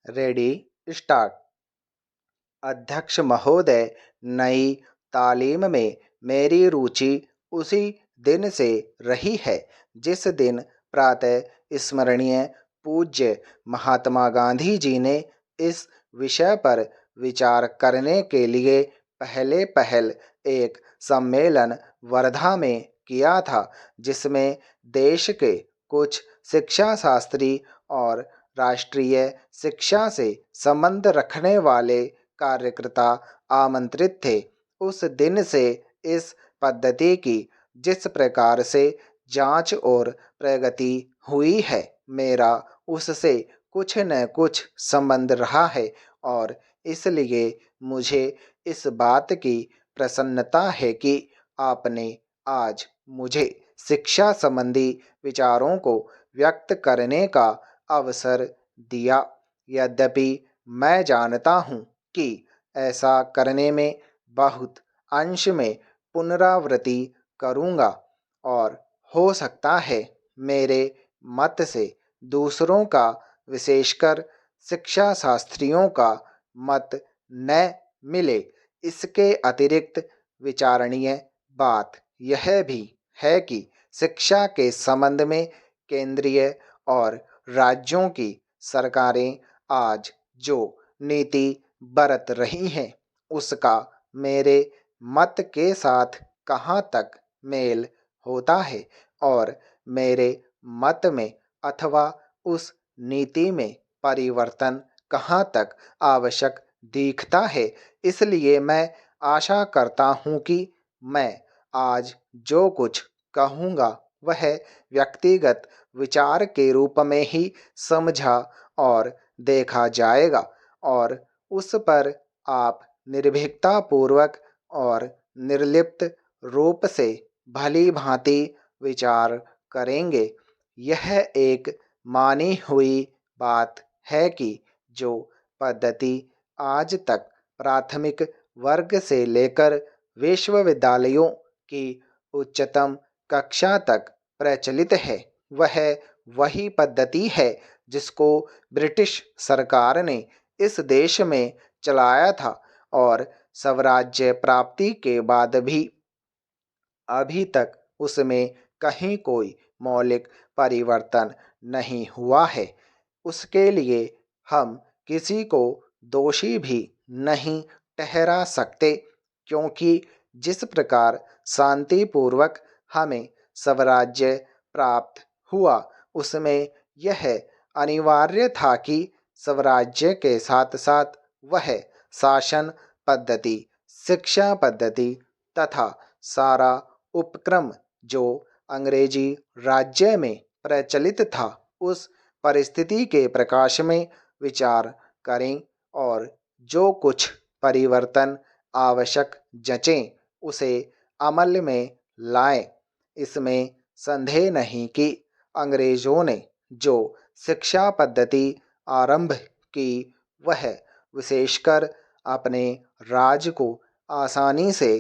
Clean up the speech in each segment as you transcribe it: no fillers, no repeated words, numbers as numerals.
Ready start. अध्यक्ष महोदय, नई तालीम में मेरी रुचि उसी दिन से रही है जिस दिन प्रातः स्मरणीय पूज्य महात्मा गांधी जी ने इस विषय पर विचार करने के लिए पहल एक सम्मेलन वर्धा में किया था, जिसमें देश के कुछ शिक्षा शास्त्री और राष्ट्रीय शिक्षा से संबंध रखने वाले कार्यकर्ता आमंत्रित थे। उस दिन से इस पद्धति की जिस प्रकार से जांच और प्रगति हुई है, मेरा उससे कुछ न कुछ संबंध रहा है और इसलिए मुझे इस बात की प्रसन्नता है कि आपने आज मुझे शिक्षा संबंधी विचारों को व्यक्त करने का अवसर दिया। यद्यपि मैं जानता हूँ कि ऐसा करने में बहुत अंश में पुनरावृत्ति करूँगा और हो सकता है मेरे मत से दूसरों का, विशेषकर शिक्षा शास्त्रियों का मत न मिले। इसके अतिरिक्त विचारणीय बात यह भी है कि शिक्षा के संबंध में केंद्रीय और राज्यों की सरकारें आज जो नीति बरत रही हैं, उसका मेरे मत के साथ कहाँ तक मेल होता है और मेरे मत में अथवा उस नीति में परिवर्तन कहाँ तक आवश्यक दिखता है। इसलिए मैं आशा करता हूँ कि मैं आज जो कुछ कहूँगा वह व्यक्तिगत विचार के रूप में ही समझा और देखा जाएगा और उस पर आप निर्भीकता पूर्वक और निर्लिप्त रूप से भली भांति विचार करेंगे। यह एक मानी हुई बात है कि जो पद्धति आज तक प्राथमिक वर्ग से लेकर विश्वविद्यालयों की उच्चतम कक्षा तक प्रचलित है, वह वही पद्धति है जिसको ब्रिटिश सरकार ने इस देश में चलाया था और स्वराज्य प्राप्ति के बाद भी अभी तक उसमें कहीं कोई मौलिक परिवर्तन नहीं हुआ है। उसके लिए हम किसी को दोषी भी नहीं ठहरा सकते, क्योंकि जिस प्रकार शांतिपूर्वक हमें स्वराज्य प्राप्त हुआ, उसमें यह अनिवार्य था कि स्वराज्य के साथ साथ वह शासन पद्धति, शिक्षा पद्धति तथा सारा उपक्रम जो अंग्रेजी राज्य में प्रचलित था, उस परिस्थिति के प्रकाश में विचार करें और जो कुछ परिवर्तन आवश्यक जचें उसे अमल में लाएं। इसमें संदेह नहीं कि अंग्रेजों ने जो शिक्षा पद्धति आरंभ की, वह विशेषकर अपने राज को आसानी से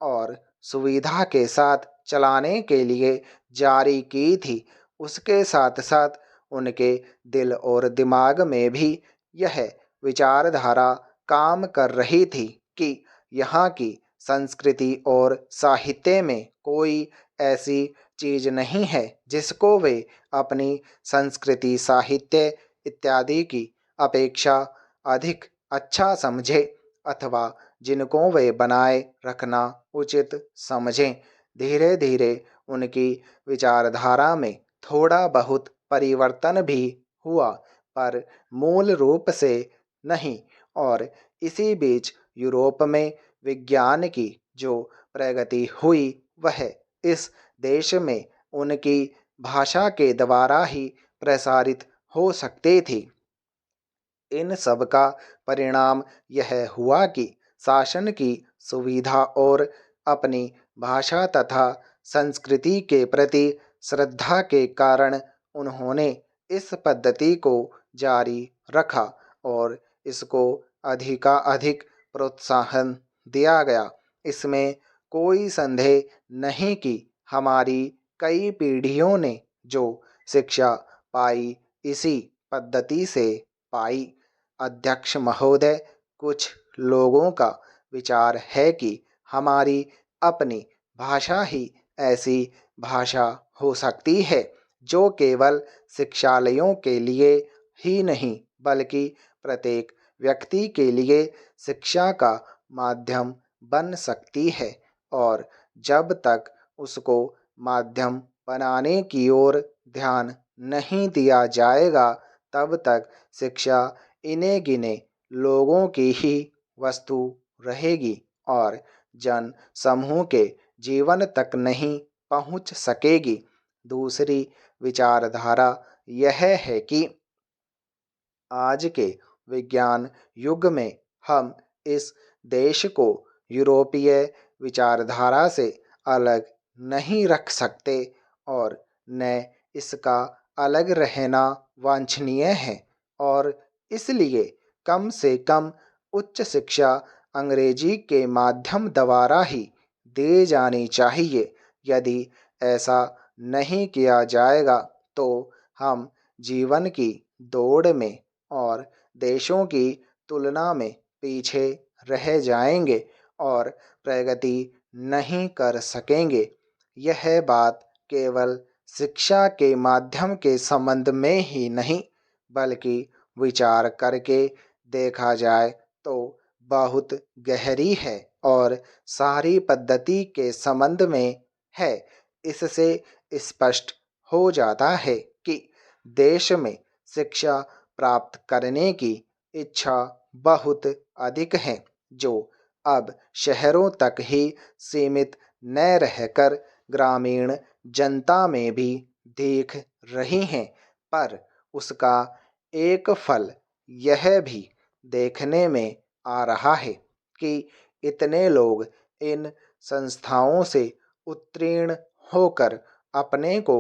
और सुविधा के साथ चलाने के लिए जारी की थी। उसके साथ साथ उनके दिल और दिमाग में भी यह विचारधारा काम कर रही थी कि यहाँ की संस्कृति और साहित्य में कोई ऐसी चीज नहीं है जिसको वे अपनी संस्कृति, साहित्य इत्यादि की अपेक्षा अधिक अच्छा समझे अथवा जिनको वे बनाए रखना उचित समझें। धीरे धीरे उनकी विचारधारा में थोड़ा बहुत परिवर्तन भी हुआ, पर मूल रूप से नहीं। और इसी बीच यूरोप में विज्ञान की जो प्रगति हुई, वह इस देश में उनकी भाषा के द्वारा ही प्रसारित हो सकती थी। इन सब का परिणाम यह हुआ कि शासन की सुविधा और अपनी भाषा तथा संस्कृति के प्रति श्रद्धा के कारण उन्होंने इस पद्धति को जारी रखा और इसको अधिकाधिक प्रोत्साहन दिया गया। इसमें कोई संदेह नहीं कि हमारी कई पीढ़ियों ने जो शिक्षा पाई, इसी पद्धति से पाई। अध्यक्ष महोदय, कुछ लोगों का विचार है कि हमारी अपनी भाषा ही ऐसी भाषा हो सकती है जो केवल शिक्षालयों के लिए ही नहीं बल्कि प्रत्येक व्यक्ति के लिए शिक्षा का माध्यम बन सकती है। और जब तक उसको माध्यम बनाने की ओर ध्यान नहीं दिया जाएगा, तब तक शिक्षा इन्हें गिने लोगों की ही वस्तु रहेगी और जन समूह के जीवन तक नहीं पहुंच सकेगी। दूसरी विचारधारा यह है कि आज के विज्ञान युग में हम इस देश को यूरोपीय विचारधारा से अलग नहीं रख सकते और न इसका अलग रहना वांछनीय है और इसलिए कम से कम उच्च शिक्षा अंग्रेजी के माध्यम द्वारा ही दी जानी चाहिए। यदि ऐसा नहीं किया जाएगा तो हम जीवन की दौड़ में और देशों की तुलना में पीछे रह जाएंगे और प्रगति नहीं कर सकेंगे। यह बात केवल शिक्षा के माध्यम के संबंध में ही नहीं बल्कि विचार करके देखा जाए तो बहुत गहरी है और सारी पद्धति के संबंध में है। इससे स्पष्ट हो जाता है कि देश में शिक्षा प्राप्त करने की इच्छा बहुत अधिक है, जो अब शहरों तक ही सीमित न रहकर ग्रामीण जनता में भी दिख रही हैं। पर उसका एक फल यह भी देखने में आ रहा है कि इतने लोग इन संस्थाओं से उत्तीर्ण होकर अपने को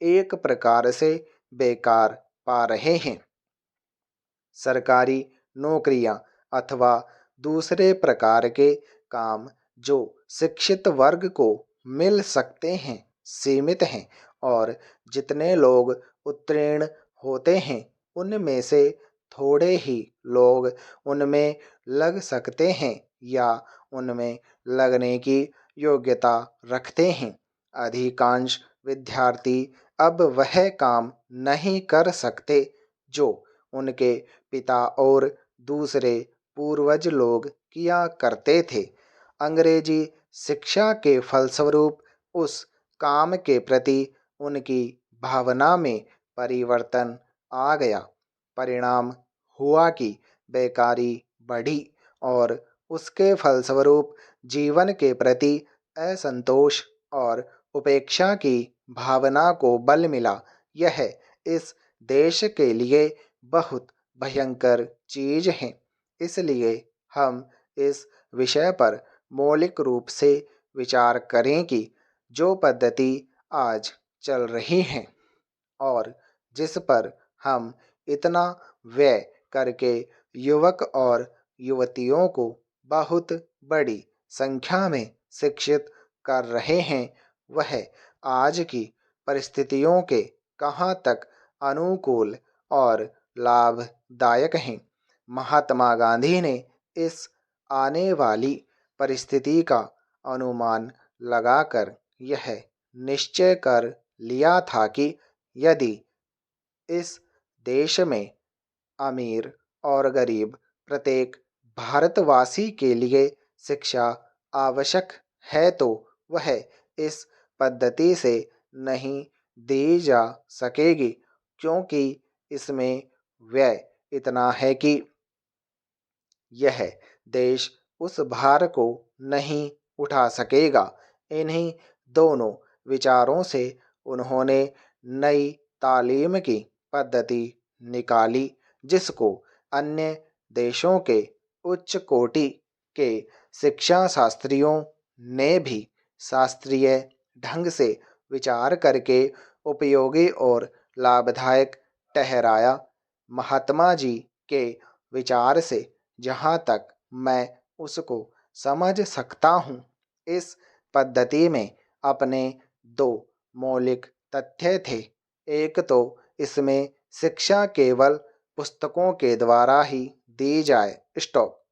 एक प्रकार से बेकार पा रहे हैं। सरकारी नौकरियां अथवा दूसरे प्रकार के काम जो शिक्षित वर्ग को मिल सकते हैं सीमित हैं और जितने लोग उत्तीर्ण होते हैं उनमें से थोड़े ही लोग उनमें लग सकते हैं या उनमें लगने की योग्यता रखते हैं। अधिकांश विद्यार्थी अब वह काम नहीं कर सकते जो उनके पिता और दूसरे पूर्वज लोग किया करते थे। अंग्रेजी शिक्षा के फलस्वरूप उस काम के प्रति उनकी भावना में परिवर्तन आ गया। परिणाम हुआ कि बेकारी बढ़ी और उसके फलस्वरूप जीवन के प्रति असंतोष और उपेक्षा की भावना को बल मिला। यह इस देश के लिए बहुत भयंकर चीज है। इसलिए हम इस विषय पर मौलिक रूप से विचार करें कि जो पद्धति आज चल रही है और जिस पर हम इतना व्यय करके युवक और युवतियों को बहुत बड़ी संख्या में शिक्षित कर रहे हैं, वह आज की परिस्थितियों के कहाँ तक अनुकूल और लाभदायक हैं। महात्मा गांधी ने इस आने वाली परिस्थिति का अनुमान लगाकर यह निश्चय कर लिया था कि यदि इस देश में अमीर और गरीब प्रत्येक भारतवासी के लिए शिक्षा आवश्यक है तो वह इस पद्धति से नहीं दी जा सकेगी, क्योंकि इसमें व्यय इतना है कि यह देश उस भार को नहीं उठा सकेगा। इन्हीं दोनों विचारों से उन्होंने नई तालीम की पद्धति निकाली जिसको अन्य देशों के उच्च कोटि के शिक्षा शास्त्रियों ने भी शास्त्रीय ढंग से विचार करके उपयोगी और लाभदायक ठहराया। महात्मा जी के विचार से जहाँ तक मैं उसको समझ सकता हूँ, इस पद्धति में अपने दो मौलिक तथ्य थे। एक तो इसमें शिक्षा केवल पुस्तकों के द्वारा ही दी जाए। स्टॉप।